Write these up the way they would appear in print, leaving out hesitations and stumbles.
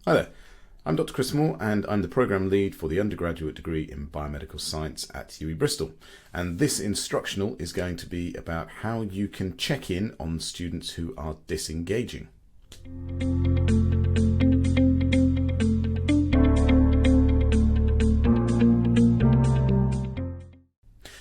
Hi there, I'm Dr. Chris Moore and I'm the Programme Lead for the undergraduate degree in Biomedical Science at UWE Bristol. And this instructional is going to be about how you can check in on students who are disengaging.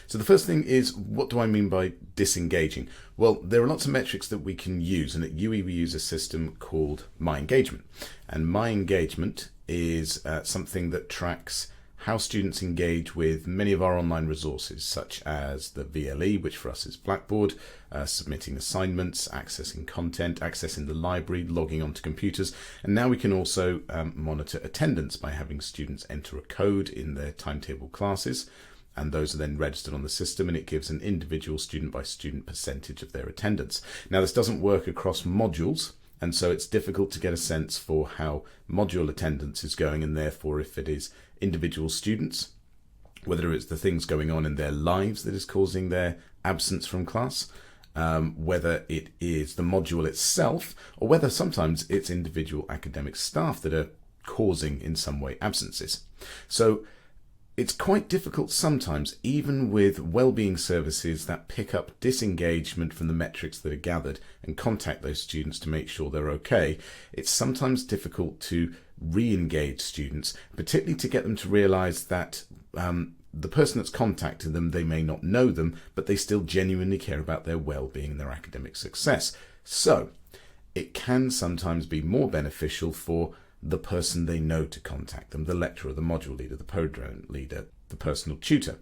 So the first thing is, what do I mean by disengaging? Well, there are lots of metrics that we can use, and at UWE we use a system called My Engagement. And My Engagement is something that tracks how students engage with many of our online resources, such as the VLE, which for us is Blackboard, submitting assignments, accessing content, accessing the library, logging onto computers. And now we can also monitor attendance by having students enter a code in their timetable classes. And those are then registered on the system, and it gives an individual student by student percentage of their attendance. Now, this doesn't work across modules, and so it's difficult to get a sense for how module attendance is going, and therefore if it is individual students, whether it's the things going on in their lives that is causing their absence from class, whether it is the module itself, or whether sometimes it's individual academic staff that are causing in some way absences. So it's quite difficult sometimes, even with wellbeing services that pick up disengagement from the metrics that are gathered and contact those students to make sure they're okay. It's sometimes difficult to re-engage students, particularly to get them to realise that the person that's contacted them, they may not know them, but they still genuinely care about their well-being and their academic success. So it can sometimes be more beneficial for the person they know to contact them, the lecturer, the module leader, the program leader, the personal tutor.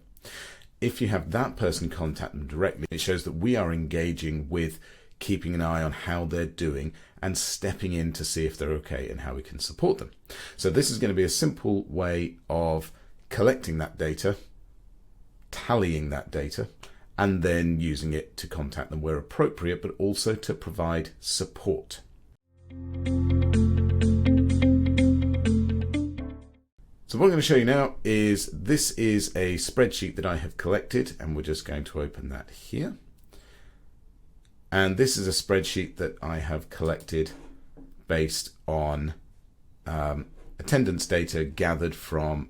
If you have that person contact them directly, it shows that we are engaging with keeping an eye on how they're doing and stepping in to see if they're okay and how we can support them. So this is going to be a simple way of collecting that data, tallying that data, and then using it to contact them where appropriate, but also to provide support. So what I'm going to show you now is this is a spreadsheet that I have collected, and we're just going to open that here. And this is a spreadsheet that I have collected based on attendance data gathered from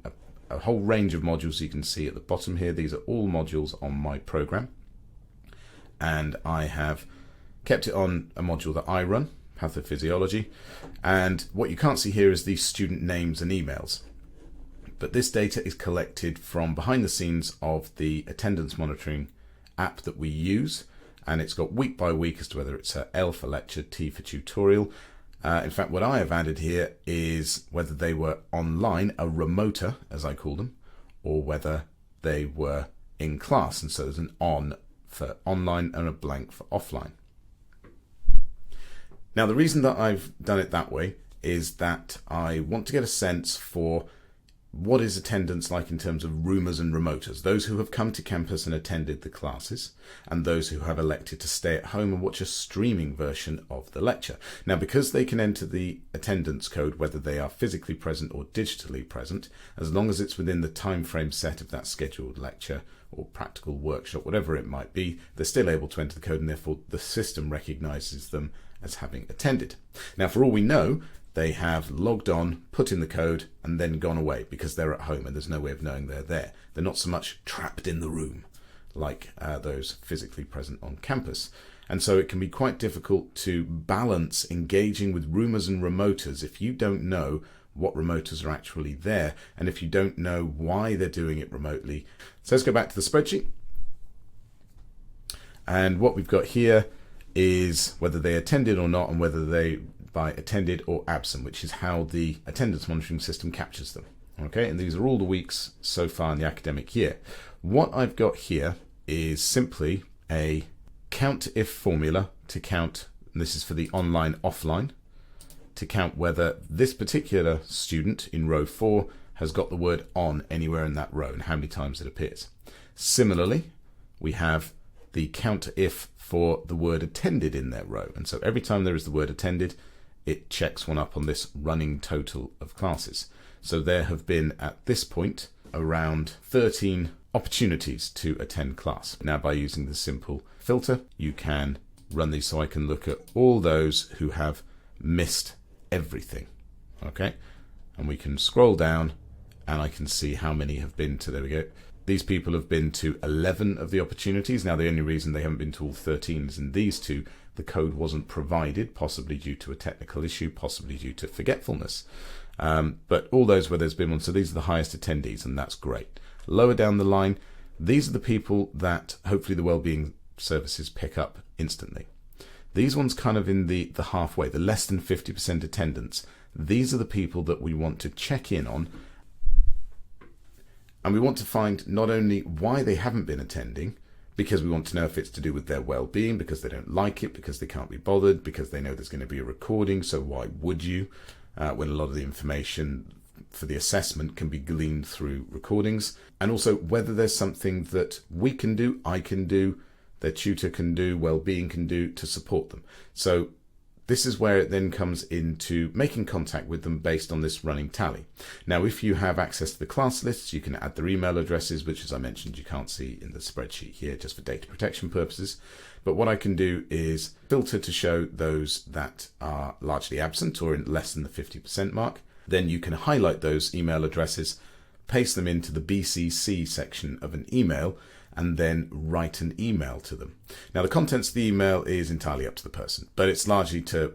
a whole range of modules you can see at the bottom here. These are all modules on my program. And I have kept it on a module that I run, Pathophysiology. And what you can't see here is the student names and emails. But this data is collected from behind the scenes of the attendance monitoring app that we use, and it's got week by week as to whether it's a L for lecture, T for tutorial. In fact, what I have added here is whether they were online, a remoter as I call them, or whether they were in class, and so there's an on for online and a blank for offline. Now, the reason that I've done it that way is that I want to get a sense for what is attendance like in terms of roomers and remoters, those who have come to campus and attended the classes, and those who have elected to stay at home and watch a streaming version of the lecture. Now, because they can enter the attendance code whether they are physically present or digitally present, as long as it's within the time frame set of that scheduled lecture or practical workshop, whatever it might be, they're still able to enter the code, and therefore the system recognises them as having attended. Now, for all we know, they have logged on, put in the code, and then gone away because they're at home and there's no way of knowing they're there. They're not so much trapped in the room like those physically present on campus. And so it can be quite difficult to balance engaging with roomers and remoters if you don't know what remoters are actually there and if you don't know why they're doing it remotely. So let's go back to the spreadsheet. And what we've got here is whether they attended or not, and whether they by attended or absent, which is how the attendance monitoring system captures them. Okay, and these are all the weeks so far in the academic year. What I've got here is simply a count if formula to count, and this is for the online offline, to count whether this particular student in row 4 has got the word on anywhere in that row and how many times it appears. Similarly, we have the count if for the word attended in their row, and so every time there is the word attended, it checks one up on this running total of classes. So there have been at this point around 13 opportunities to attend class. Now, by using the simple filter, you can run these so I can look at all those who have missed everything. Okay, and we can scroll down and I can see how many have been to, there we go. These people have been to 11 of the opportunities. Now, the only reason they haven't been to all 13 is in these two, the code wasn't provided, possibly due to a technical issue, possibly due to forgetfulness. But all those where there's been one, so these are the highest attendees, and that's great. Lower down the line, these are the people that hopefully the wellbeing services pick up instantly. These ones kind of in the halfway, the less than 50% attendance. These are the people that we want to check in on. And we want to find not only why they haven't been attending, because we want to know if it's to do with their well-being, because they don't like it, because they can't be bothered, because they know there's going to be a recording, so why would you, when a lot of the information for the assessment can be gleaned through recordings, and also whether there's something that we can do, I can do, their tutor can do, well-being can do to support them. So this is where it then comes into making contact with them based on this running tally. Now, if you have access to the class lists, you can add their email addresses, which, as I mentioned, you can't see in the spreadsheet here just for data protection purposes. But what I can do is filter to show those that are largely absent or in less than the 50% mark. Then you can highlight those email addresses, paste them into the BCC section of an email, and then write an email to them. Now, the contents of the email is entirely up to the person, but it's largely to,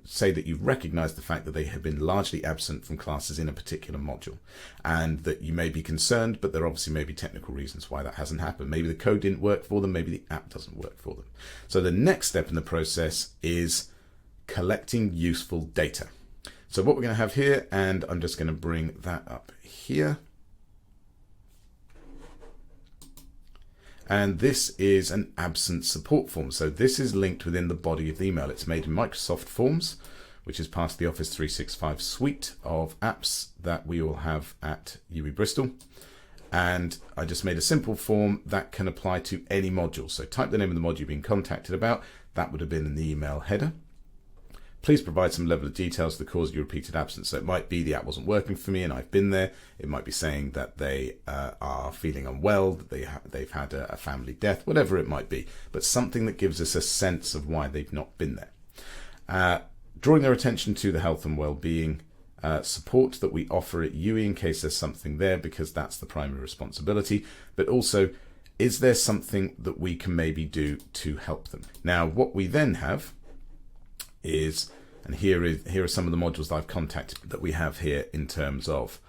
say that you've recognized the fact that they have been largely absent from classes in a particular module, and that you may be concerned, but there obviously may be technical reasons why that hasn't happened. Maybe the code didn't work for them, maybe the app doesn't work for them. So the next step in the process is collecting useful data. So what we're going to have here, and I'm just going to bring that up here. And this is an absence support form. So this is linked within the body of the email. It's made in Microsoft Forms, which is part of the Office 365 suite of apps that we all have at UE Bristol. And I just made a simple form that can apply to any module. So type the name of the module you're being contacted about. That would have been in the email header. Please provide some level of details to the cause of your repeated absence. So it might be the app wasn't working for me and I've been there. It might be saying that they are feeling unwell, that they've had a family death, whatever it might be. But something that gives us a sense of why they've not been there. Drawing their attention to the health and well-being support that we offer at UE in case there's something there, because that's the primary responsibility. But also, is there something that we can maybe do to help them? Now, what we then have is, and here are some of the modules that I've contacted that we have here in terms of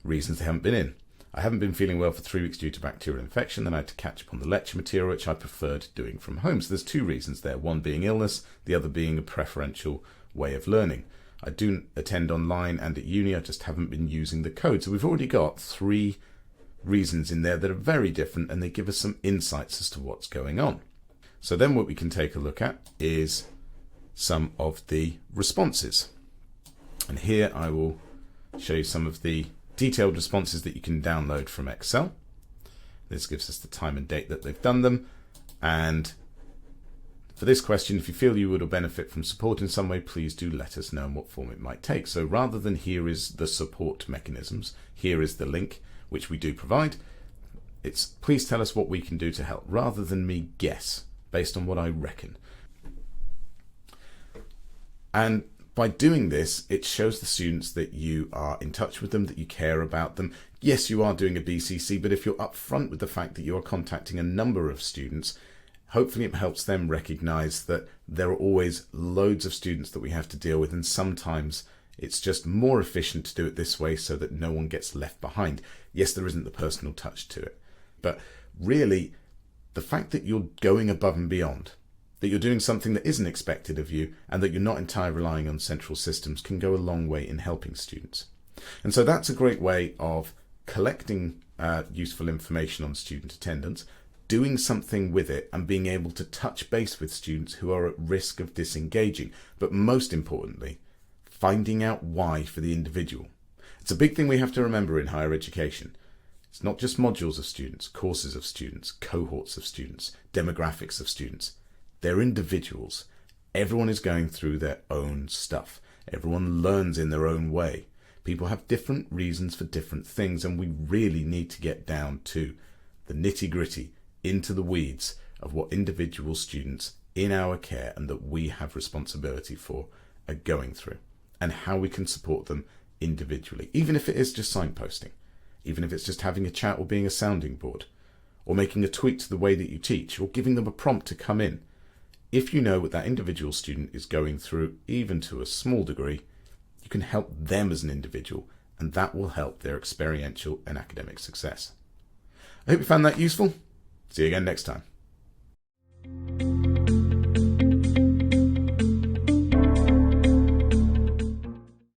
reasons they haven't been in. I haven't been feeling well for 3 weeks due to bacterial infection, then I had to catch up on the lecture material, which I preferred doing from home. So there's two reasons there, one being illness, the other being a preferential way of learning. I do attend online and at uni, I just haven't been using the code. So we've already got 3 reasons in there that are very different, and they give us some insights as to what's going on. So then what we can take a look at is some of the responses. And here I will show you some of the detailed responses that you can download from Excel. This gives us the time and date that they've done them. And for this question, if you feel you would benefit from support in some way, please do let us know in what form it might take. So rather than here is the support mechanisms, here is the link, which we do provide. It's please tell us what we can do to help, rather than me guess based on what I reckon. And by doing this, it shows the students that you are in touch with them, that you care about them. Yes, you are doing a BCC, but if you're upfront with the fact that you are contacting a number of students, hopefully it helps them recognize that there are always loads of students that we have to deal with, and sometimes it's just more efficient to do it this way so that no one gets left behind. Yes, there isn't the personal touch to it, but really the fact that you're going above and beyond, that you're doing something that isn't expected of you, and that you're not entirely relying on central systems can go a long way in helping students. And so that's a great way of collecting useful information on student attendance, doing something with it, and being able to touch base with students who are at risk of disengaging. But most importantly, finding out why for the individual. It's a big thing we have to remember in higher education. It's not just modules of students, courses of students, cohorts of students, demographics of students. They're individuals. Everyone is going through their own stuff. Everyone learns in their own way. People have different reasons for different things, and we really need to get down to the nitty-gritty, into the weeds of what individual students in our care and that we have responsibility for are going through. and how we can support them individually, even if it is just signposting, even if it's just having a chat or being a sounding board, or making a tweak to the way that you teach, or giving them a prompt to come in. If you know what that individual student is going through, even to a small degree, you can help them as an individual, and that will help their experiential and academic success. I hope you found that useful. See you again next time.